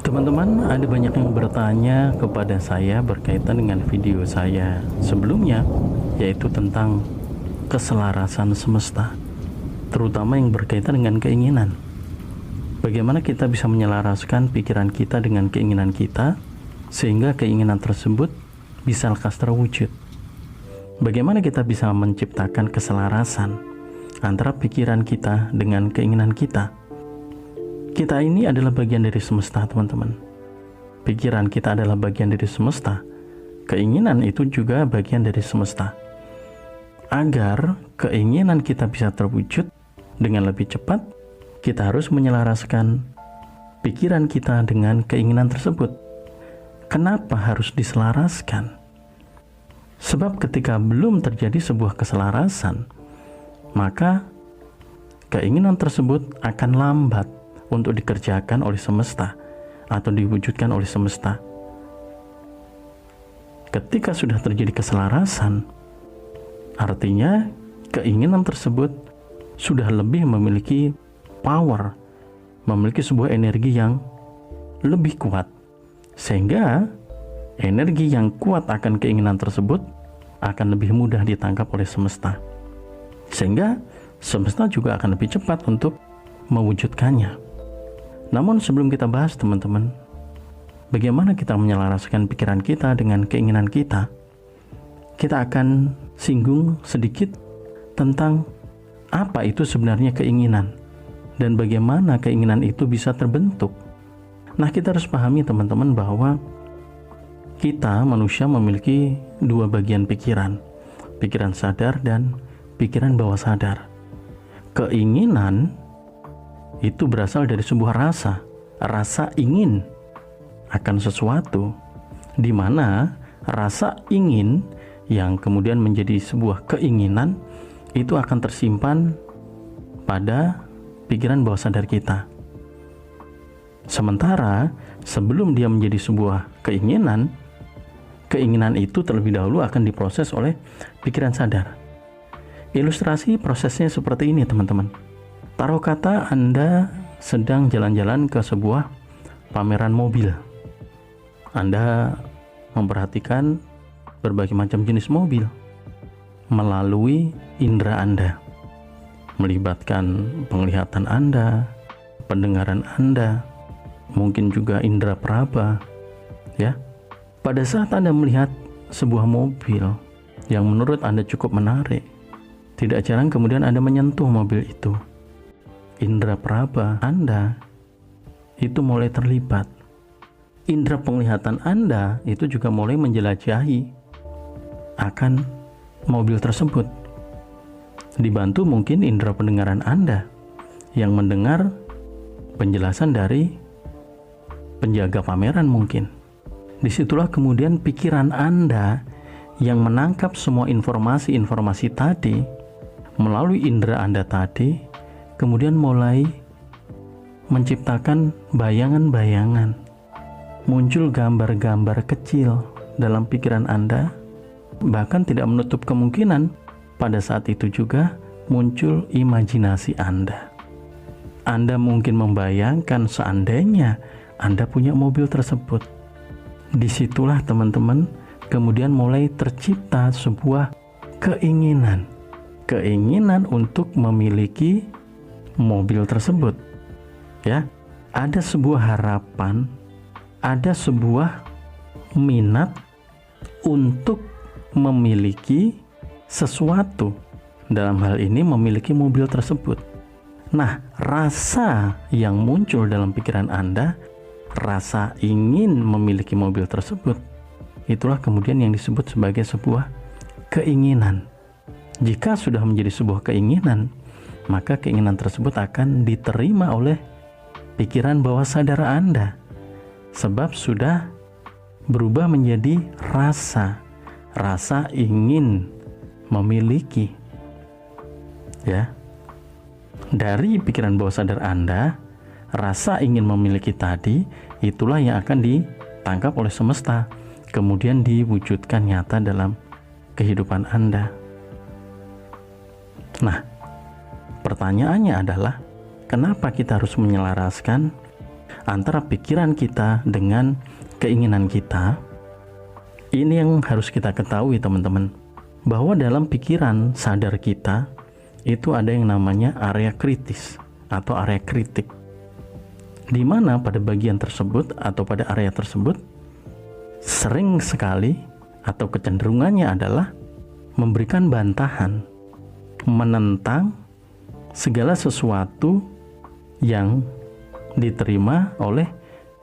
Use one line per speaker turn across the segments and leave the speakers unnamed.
Teman-teman, ada banyak yang bertanya kepada saya berkaitan dengan video saya sebelumnya, yaitu tentang keselarasan semesta, terutama yang berkaitan dengan keinginan. Bagaimana kita bisa menyelaraskan pikiran kita dengan keinginan kita, sehingga keinginan tersebut bisa lekas terwujud. Bagaimana kita bisa menciptakan keselarasan antara pikiran kita dengan keinginan kita. Kita ini adalah bagian dari semesta, teman-teman. Pikiran kita adalah bagian dari semesta. Keinginan itu juga bagian dari semesta. Agar keinginan kita bisa terwujud dengan lebih cepat, kita harus menyelaraskan pikiran kita dengan keinginan tersebut. Kenapa harus diselaraskan? Sebab ketika belum terjadi sebuah keselarasan, maka keinginan tersebut akan lambat untuk dikerjakan oleh semesta atau diwujudkan oleh semesta. Ketika sudah terjadi keselarasan, artinya keinginan tersebut sudah lebih memiliki power, memiliki sebuah energi yang lebih kuat, sehingga energi yang kuat akan keinginan tersebut akan lebih mudah ditangkap oleh semesta, sehingga semesta juga akan lebih cepat untuk mewujudkannya. Namun sebelum kita bahas, teman-teman, bagaimana kita menyelaraskan pikiran kita dengan keinginan kita, kita akan singgung sedikit tentang apa itu sebenarnya keinginan dan bagaimana keinginan itu bisa terbentuk. Nah, kita harus pahami, teman-teman, bahwa kita manusia memiliki dua bagian pikiran, pikiran sadar dan pikiran bawah sadar. Keinginan itu berasal dari sebuah rasa ingin akan sesuatu, di mana rasa ingin yang kemudian menjadi sebuah keinginan itu akan tersimpan pada pikiran bawah sadar kita. Sementara sebelum dia menjadi sebuah keinginan itu terlebih dahulu akan diproses oleh pikiran sadar. Ilustrasi prosesnya seperti ini, teman-teman. Taruh kata Anda sedang jalan-jalan ke sebuah pameran mobil. Anda memperhatikan berbagai macam jenis mobil melalui indera Anda, melibatkan penglihatan Anda, pendengaran Anda, mungkin juga indera peraba, ya. Pada saat Anda melihat sebuah mobil yang menurut Anda cukup menarik, tidak jarang kemudian Anda menyentuh mobil itu. Indera peraba Anda itu mulai terlibat. Indera penglihatan Anda itu juga mulai menjelajahi akan mobil tersebut. Dibantu mungkin indera pendengaran Anda yang mendengar penjelasan dari penjaga pameran mungkin. Disitulah kemudian pikiran Anda yang menangkap semua informasi-informasi tadi melalui indera Anda tadi, kemudian mulai menciptakan bayangan-bayangan, muncul gambar-gambar kecil dalam pikiran Anda, bahkan tidak menutup kemungkinan pada saat itu juga muncul imajinasi Anda. Anda mungkin membayangkan seandainya Anda punya mobil tersebut. Disitulah, teman-teman, kemudian mulai tercipta sebuah keinginan untuk memiliki mobil tersebut, ya. Ada sebuah harapan, ada sebuah minat untuk memiliki sesuatu, dalam hal ini memiliki mobil tersebut. Nah, rasa yang muncul dalam pikiran Anda, rasa ingin memiliki mobil tersebut, itulah kemudian yang disebut sebagai sebuah keinginan. Jika sudah menjadi sebuah keinginan, maka keinginan tersebut akan diterima oleh pikiran bawah sadar Anda, sebab sudah berubah menjadi rasa ingin memiliki, ya. Dari pikiran bawah sadar Anda, rasa ingin memiliki tadi itulah yang akan ditangkap oleh semesta, kemudian diwujudkan nyata dalam kehidupan Anda. Nah, pertanyaannya adalah, kenapa kita harus menyelaraskan antara pikiran kita dengan keinginan kita. Ini yang harus kita ketahui teman-teman, bahwa dalam pikiran sadar kita itu ada yang namanya area kritis atau area kritik, di mana pada bagian tersebut atau pada area tersebut sering sekali atau kecenderungannya adalah memberikan bantahan, menentang segala sesuatu yang diterima oleh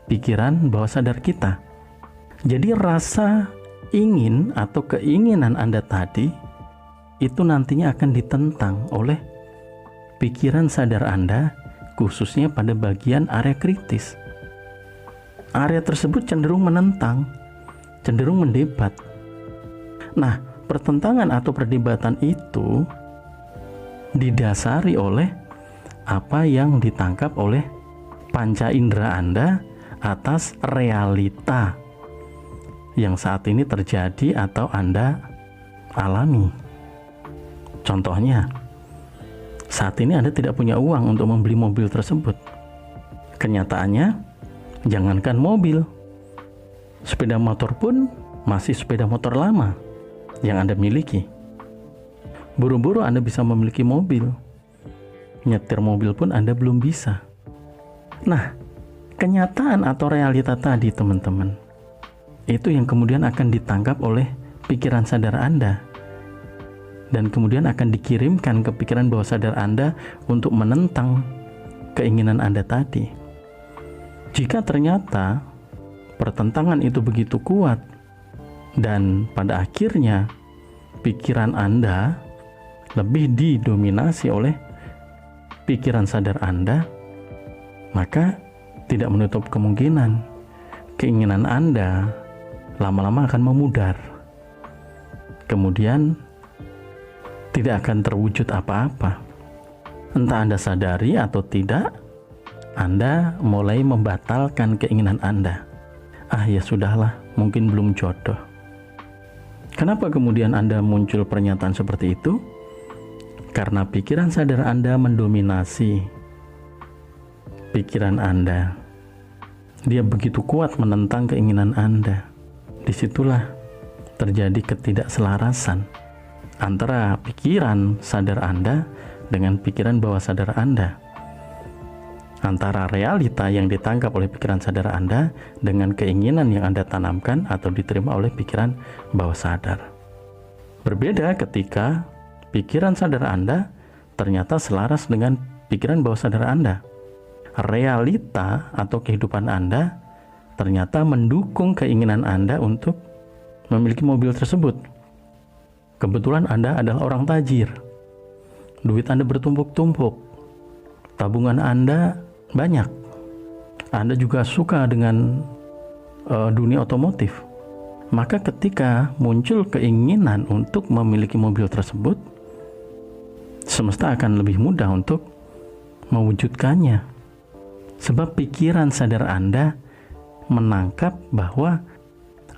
pikiran bawah sadar kita. Jadi rasa ingin atau keinginan Anda tadi itu nantinya akan ditentang oleh pikiran sadar Anda, khususnya pada bagian area kritis. Area tersebut cenderung menentang, cenderung mendebat. Nah, pertentangan atau perdebatan itu didasari oleh apa yang ditangkap oleh panca indera Anda atas realita yang saat ini terjadi atau Anda alami. Contohnya, saat ini Anda tidak punya uang untuk membeli mobil tersebut. Kenyataannya, jangankan mobil, sepeda motor pun masih sepeda motor lama yang Anda miliki. Buru-buru Anda bisa memiliki mobil, nyetir mobil pun Anda belum bisa. Nah, kenyataan atau realita tadi teman-teman, itu yang kemudian akan ditangkap oleh pikiran sadar Anda, dan kemudian akan dikirimkan ke pikiran bawah sadar Anda untuk menentang keinginan Anda tadi. Jika ternyata pertentangan itu begitu kuat dan pada akhirnya pikiran Anda lebih didominasi oleh pikiran sadar Anda, maka tidak menutup kemungkinan keinginan Anda lama-lama akan memudar. Kemudian tidak akan terwujud apa-apa. Entah Anda sadari atau tidak, Anda mulai membatalkan keinginan Anda. Ya sudahlah, mungkin belum jodoh. Kenapa kemudian Anda muncul pernyataan seperti itu? Karena pikiran sadar Anda mendominasi pikiran Anda. Dia begitu kuat menentang keinginan Anda. Disitulah terjadi ketidakselarasan antara pikiran sadar Anda dengan pikiran bawah sadar Anda, antara realita yang ditangkap oleh pikiran sadar Anda dengan keinginan yang Anda tanamkan atau diterima oleh pikiran bawah sadar. Berbeda ketika pikiran sadar Anda ternyata selaras dengan pikiran bawah sadar Anda. Realita atau kehidupan Anda ternyata mendukung keinginan Anda untuk memiliki mobil tersebut. Kebetulan Anda adalah orang tajir, duit Anda bertumpuk-tumpuk, tabungan Anda banyak, Anda juga suka dengan dunia otomotif. Maka ketika muncul keinginan untuk memiliki mobil tersebut, semesta akan lebih mudah untuk mewujudkannya, sebab pikiran sadar Anda menangkap bahwa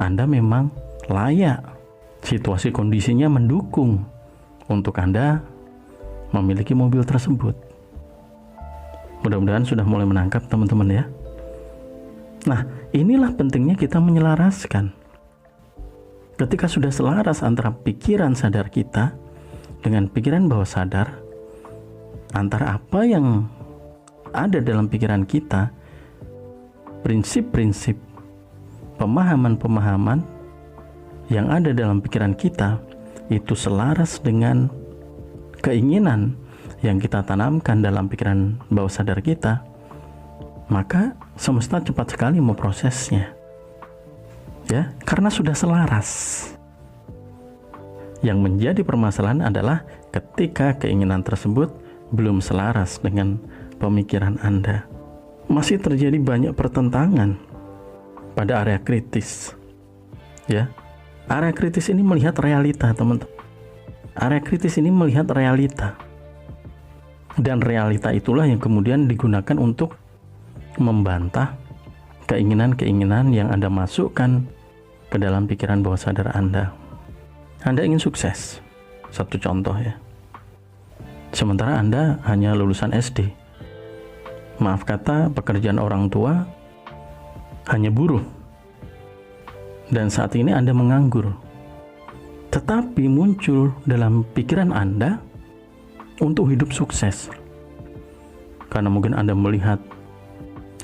Anda memang layak, situasi kondisinya mendukung untuk Anda memiliki mobil tersebut. Mudah-mudahan sudah mulai menangkap teman-teman ya. Nah, inilah pentingnya kita menyelaraskan. Ketika sudah selaras antara pikiran sadar kita dengan pikiran bawah sadar, antara apa yang ada dalam pikiran kita, prinsip-prinsip, pemahaman-pemahaman yang ada dalam pikiran kita itu selaras dengan keinginan yang kita tanamkan dalam pikiran bawah sadar kita, maka semesta cepat sekali memprosesnya. Ya, karena sudah selaras. Yang menjadi permasalahan adalah ketika keinginan tersebut belum selaras dengan pemikiran Anda. Masih terjadi banyak pertentangan pada area kritis. Ya, area kritis ini melihat realita, teman-teman. Area kritis ini melihat realita. Dan realita itulah yang kemudian digunakan untuk membantah keinginan-keinginan yang Anda masukkan ke dalam pikiran bawah sadar Anda. Anda ingin sukses. Satu contoh ya. Sementara Anda hanya lulusan SD. maaf kata, pekerjaan orang tua hanya buruh. Dan saat ini Anda menganggur. Tetapi muncul dalam pikiran Anda untuk hidup sukses. Karena mungkin Anda melihat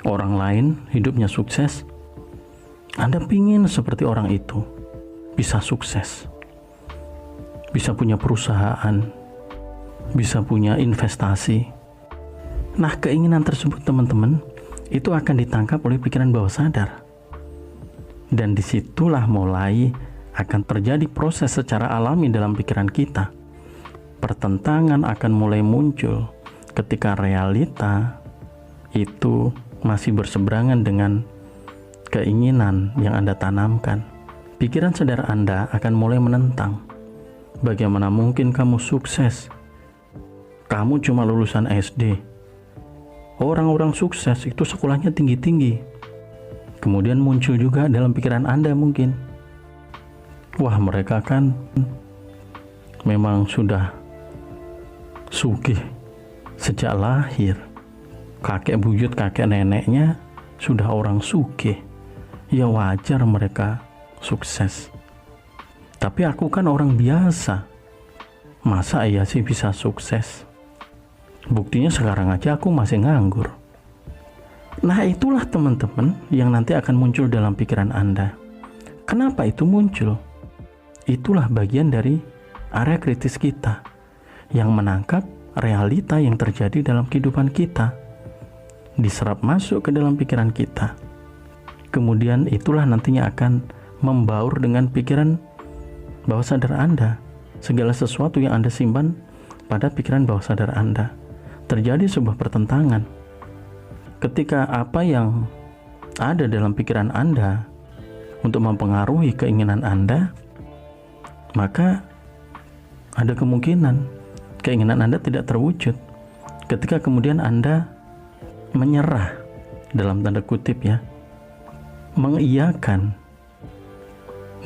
orang lain hidupnya sukses, Anda pingin seperti orang itu, bisa sukses, bisa punya perusahaan, bisa punya investasi. Nah, keinginan tersebut teman-teman, itu akan ditangkap oleh pikiran bawah sadar. Dan disitulah mulai akan terjadi proses secara alami dalam pikiran kita. Pertentangan akan mulai muncul ketika realita itu masih berseberangan dengan keinginan yang Anda tanamkan. Pikiran sadar Anda akan mulai menentang. Bagaimana mungkin kamu sukses? Kamu cuma lulusan SD. Orang-orang sukses itu sekolahnya tinggi-tinggi. Kemudian muncul juga dalam pikiran Anda mungkin, wah mereka kan memang sudah sugih sejak lahir. Kakek buyut, kakek neneknya sudah orang sugih. Ya wajar mereka sukses. Tapi aku kan orang biasa. Masa iya sih bisa sukses? Buktinya sekarang aja aku masih nganggur. Nah, itulah teman-teman yang nanti akan muncul dalam pikiran Anda. Kenapa itu muncul? Itulah bagian dari area kritis kita yang menangkap realita yang terjadi dalam kehidupan kita, diserap masuk ke dalam pikiran kita. Kemudian itulah nantinya akan membaur dengan pikiran bawah sadar Anda. Segala sesuatu yang Anda simpan pada pikiran bawah sadar Anda. Terjadi sebuah pertentangan. Ketika apa yang ada dalam pikiran Anda untuk mempengaruhi keinginan Anda, maka ada kemungkinan keinginan Anda tidak terwujud. Ketika kemudian Anda menyerah, dalam tanda kutip ya, mengiyakan,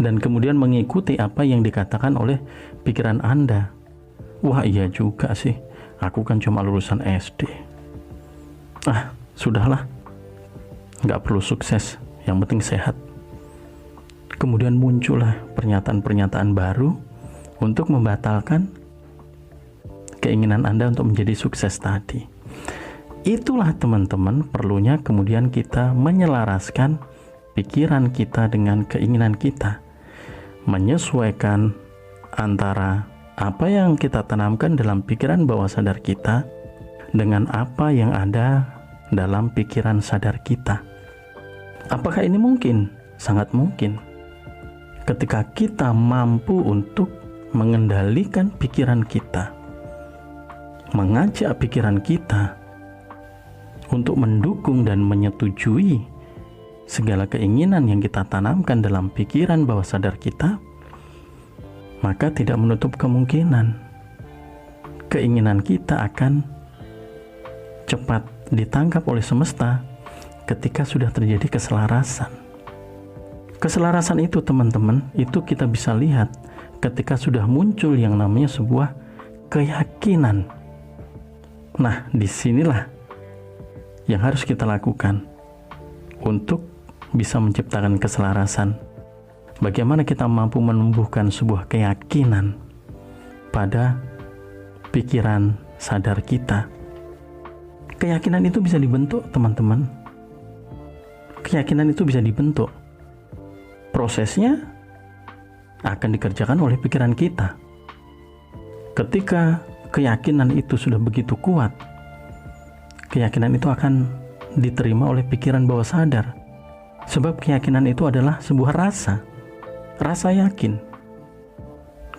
dan kemudian mengikuti apa yang dikatakan oleh pikiran Anda. Wah iya juga sih, aku kan cuma lulusan SD. Sudahlah, nggak perlu sukses, yang penting sehat. Kemudian muncullah pernyataan-pernyataan baru untuk membatalkan keinginan Anda untuk menjadi sukses tadi. Itulah teman-teman perlunya kemudian kita menyelaraskan pikiran kita dengan keinginan kita, menyesuaikan antara apa yang kita tanamkan dalam pikiran bawah sadar kita dengan apa yang ada dalam pikiran sadar kita. Apakah ini mungkin? Sangat mungkin. Ketika kita mampu untuk mengendalikan pikiran kita, mengajak pikiran kita untuk mendukung dan menyetujui segala keinginan yang kita tanamkan dalam pikiran bawah sadar kita, maka tidak menutup kemungkinan keinginan kita akan cepat ditangkap oleh semesta ketika sudah terjadi keselarasan. Keselarasan itu teman-teman, itu kita bisa lihat ketika sudah muncul yang namanya sebuah keyakinan. Nah, disinilah yang harus kita lakukan untuk bisa menciptakan keselarasan. Bagaimana kita mampu menumbuhkan sebuah keyakinan pada pikiran sadar kita. Keyakinan itu bisa dibentuk teman-teman. Keyakinan itu bisa dibentuk. Prosesnya akan dikerjakan oleh pikiran kita. Ketika keyakinan itu sudah begitu kuat, keyakinan itu akan diterima oleh pikiran bawah sadar. Sebab keyakinan itu adalah sebuah rasa yakin.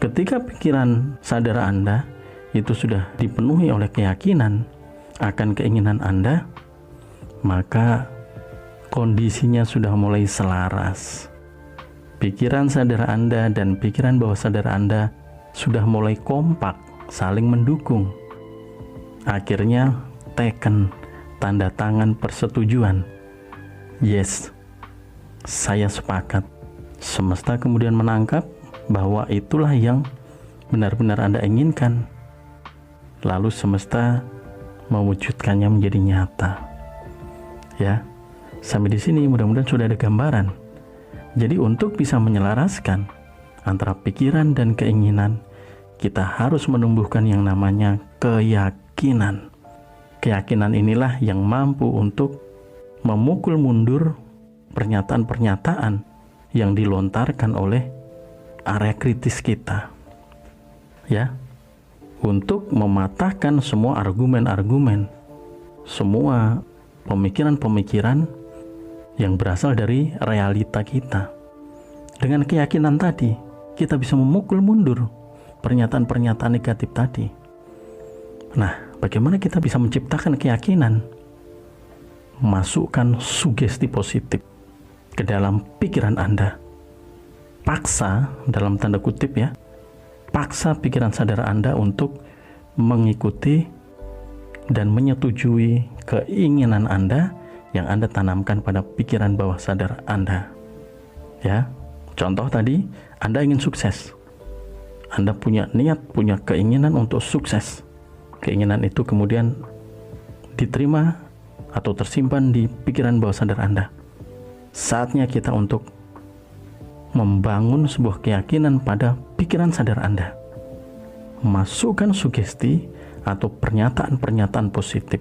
Ketika pikiran sadar Anda itu sudah dipenuhi oleh keyakinan akan keinginan Anda, maka kondisinya sudah mulai selaras. Pikiran sadar Anda dan pikiran bawah sadar Anda sudah mulai kompak, saling mendukung. Akhirnya teken, tanda tangan persetujuan. Yes, saya sepakat. Semesta kemudian menangkap bahwa itulah yang benar-benar Anda inginkan. Lalu semesta mewujudkannya menjadi nyata. Ya, sampai di sini mudah-mudahan sudah ada gambaran. Jadi untuk bisa menyelaraskan antara pikiran dan keinginan, kita harus menumbuhkan yang namanya keyakinan. Keyakinan inilah yang mampu untuk memukul mundur pernyataan-pernyataan yang dilontarkan oleh area kritis kita. Ya, untuk mematahkan semua argumen-argumen, semua pemikiran-pemikiran yang berasal dari realita kita. Dengan keyakinan tadi, kita bisa memukul mundur pernyataan-pernyataan negatif tadi. Nah, bagaimana kita bisa menciptakan keyakinan? Masukkan sugesti positif ke dalam pikiran Anda. Paksa, dalam tanda kutip ya, paksa pikiran sadar Anda untuk mengikuti dan menyetujui keinginan Anda yang Anda tanamkan pada pikiran bawah sadar Anda. Ya, contoh tadi, Anda ingin sukses. Anda punya niat, punya keinginan untuk sukses. Keinginan itu kemudian diterima atau tersimpan di pikiran bawah sadar Anda. Saatnya kita untuk membangun sebuah keyakinan pada pikiran sadar Anda. Masukkan sugesti atau pernyataan-pernyataan positif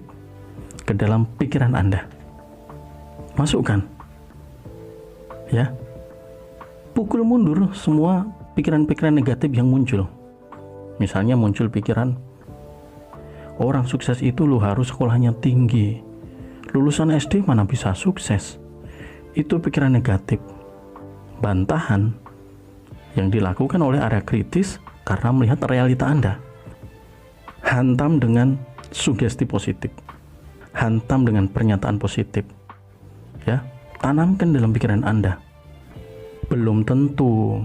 ke dalam pikiran Anda. Masukkan. Ya. Pukul mundur semua pikiran-pikiran negatif yang muncul. Misalnya muncul pikiran, orang sukses itu lo harus sekolahnya tinggi. Lulusan SD mana bisa sukses? Itu pikiran negatif. Bantahan yang dilakukan oleh area kritis karena melihat realita Anda. Hantam dengan sugesti positif. Hantam dengan pernyataan positif. Ya, tanamkan dalam pikiran Anda. Belum tentu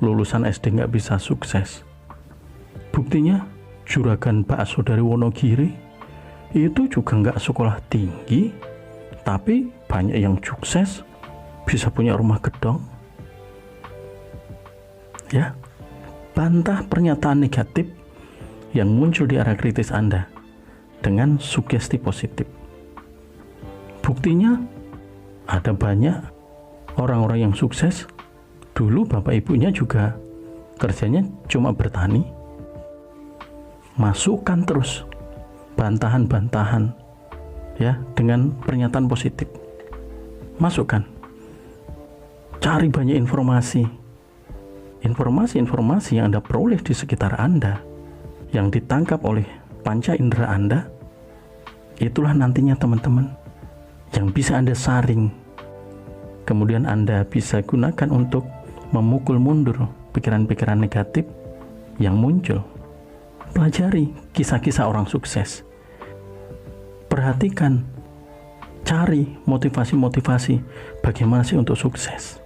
lulusan SD nggak bisa sukses. Buktinya juragan bakso dari Wonogiri itu juga nggak sekolah tinggi, tapi banyak yang sukses, bisa punya rumah gedong. Ya, bantah pernyataan negatif yang muncul di area kritis Anda dengan sugesti positif. Buktinya ada banyak orang-orang yang sukses. Dulu bapak ibunya juga kerjanya cuma bertani. Masukkan terus bantahan-bantahan ya dengan pernyataan positif. Masukkan. Cari banyak informasi. Informasi-informasi yang Anda peroleh di sekitar Anda, yang ditangkap oleh panca indera Anda, itulah nantinya teman-teman yang bisa Anda saring. Kemudian Anda bisa gunakan untuk memukul mundur pikiran-pikiran negatif yang muncul. Pelajari kisah-kisah orang sukses. Perhatikan, cari motivasi-motivasi bagaimana sih untuk sukses.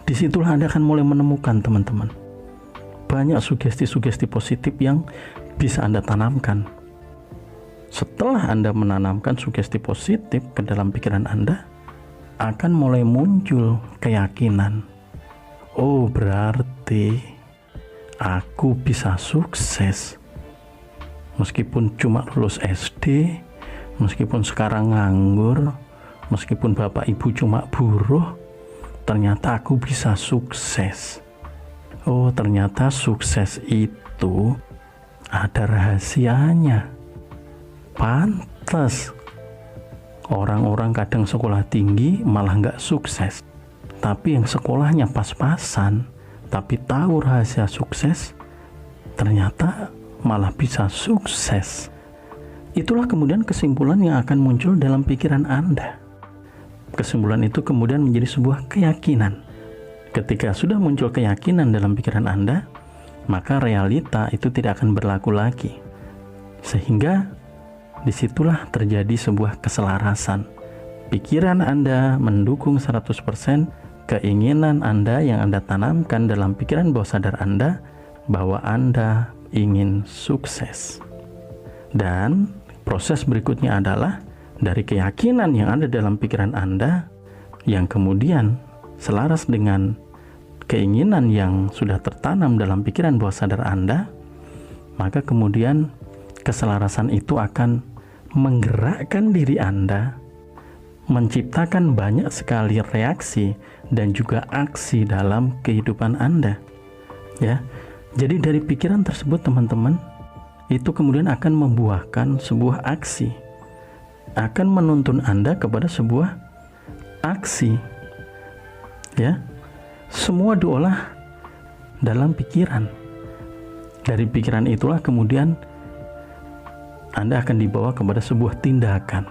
Disitulah Anda akan mulai menemukan teman-teman banyak sugesti-sugesti positif yang bisa Anda tanamkan. Setelah Anda menanamkan sugesti positif ke dalam pikiran Anda, akan mulai muncul keyakinan. Oh, berarti aku bisa sukses. Meskipun cuma lulus SD, meskipun sekarang nganggur, meskipun bapak ibu cuma buruh, ternyata aku bisa sukses. Oh, ternyata sukses itu ada rahasianya. Pantes orang-orang kadang sekolah tinggi malah nggak sukses, tapi yang sekolahnya pas-pasan tapi tahu rahasia sukses ternyata malah bisa sukses. Itulah kemudian kesimpulan yang akan muncul dalam pikiran Anda. Kesimpulan itu kemudian menjadi sebuah keyakinan. Ketika sudah muncul keyakinan dalam pikiran Anda, maka realita itu tidak akan berlaku lagi. Sehingga disitulah terjadi sebuah keselarasan. Pikiran Anda mendukung 100% keinginan Anda yang Anda tanamkan dalam pikiran bawah sadar Anda bahwa Anda ingin sukses. Dan proses berikutnya adalah dari keyakinan yang ada dalam pikiran Anda yang kemudian selaras dengan keinginan yang sudah tertanam dalam pikiran bawah sadar Anda, maka kemudian keselarasan itu akan menggerakkan diri Anda menciptakan banyak sekali reaksi dan juga aksi dalam kehidupan Anda. Ya. Jadi dari pikiran tersebut teman-teman, itu kemudian akan membuahkan sebuah aksi. Akan menuntun Anda kepada sebuah aksi. Ya. Semua diolah dalam pikiran. Dari pikiran itulah kemudian Anda akan dibawa kepada sebuah tindakan.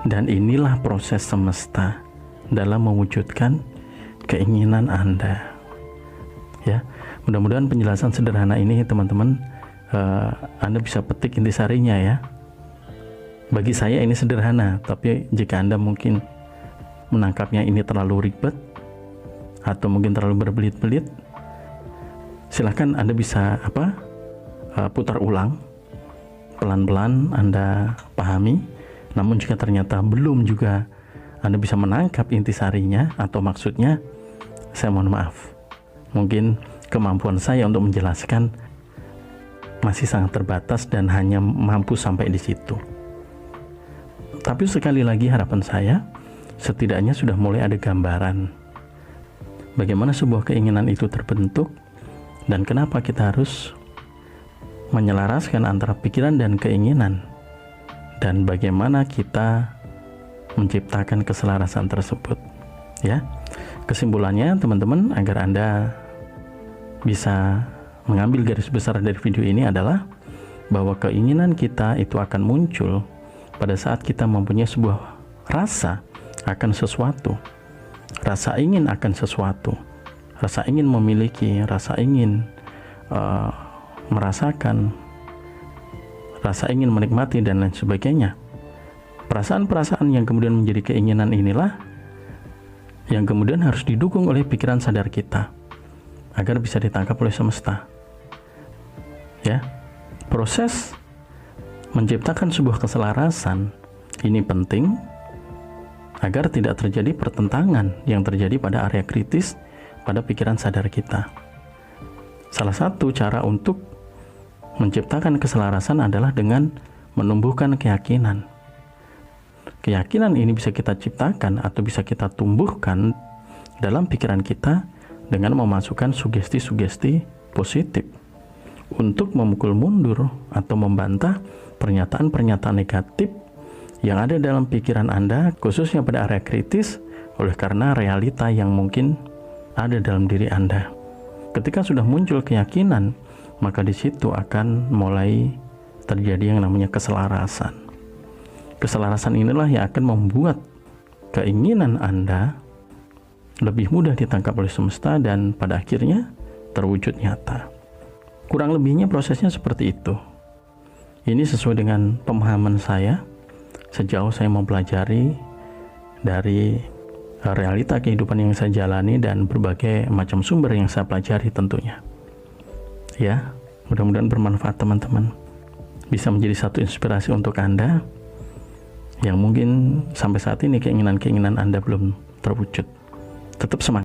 Dan inilah proses semesta dalam mewujudkan keinginan Anda. Ya. Mudah-mudahan penjelasan sederhana ini teman-teman Anda bisa petik intisarinya ya. Bagi saya ini sederhana, tapi jika Anda mungkin menangkapnya ini terlalu ribet atau mungkin terlalu berbelit-belit, silahkan Anda bisa putar ulang, pelan-pelan Anda pahami. Namun jika ternyata belum juga Anda bisa menangkap intisarinya atau maksudnya, saya mohon maaf. Mungkin kemampuan saya untuk menjelaskan masih sangat terbatas dan hanya mampu sampai di situ. Tapi sekali lagi harapan saya, setidaknya sudah mulai ada gambaran bagaimana sebuah keinginan itu terbentuk dan kenapa kita harus menyelaraskan antara pikiran dan keinginan, dan bagaimana kita menciptakan keselarasan tersebut. Ya, kesimpulannya teman-teman, agar Anda bisa mengambil garis besar dari video ini adalah bahwa keinginan kita itu akan muncul pada saat kita mempunyai sebuah rasa akan sesuatu, rasa ingin akan sesuatu, rasa ingin memiliki, rasa ingin merasakan, rasa ingin menikmati dan lain sebagainya. Perasaan-perasaan yang kemudian menjadi keinginan inilah yang kemudian harus didukung oleh pikiran sadar kita agar bisa ditangkap oleh semesta. Ya, proses menciptakan sebuah keselarasan ini penting agar tidak terjadi pertentangan yang terjadi pada area kritis pada pikiran sadar kita. Salah satu cara untuk menciptakan keselarasan adalah dengan menumbuhkan keyakinan. Keyakinan ini bisa kita ciptakan atau bisa kita tumbuhkan dalam pikiran kita dengan memasukkan sugesti-sugesti positif untuk memukul mundur atau membantah pernyataan-pernyataan negatif yang ada dalam pikiran Anda, khususnya pada area kritis, oleh karena realita yang mungkin ada dalam diri Anda. Ketika sudah muncul keyakinan, maka di situ akan mulai terjadi yang namanya keselarasan. Keselarasan inilah yang akan membuat keinginan Anda lebih mudah ditangkap oleh semesta dan pada akhirnya terwujud nyata. Kurang lebihnya prosesnya seperti itu. Ini sesuai dengan pemahaman saya sejauh saya mempelajari dari realita kehidupan yang saya jalani dan berbagai macam sumber yang saya pelajari tentunya. Ya, mudah-mudahan bermanfaat teman-teman. Bisa menjadi satu inspirasi untuk Anda yang mungkin sampai saat ini keinginan-keinginan Anda belum terwujud. Tetap semangat.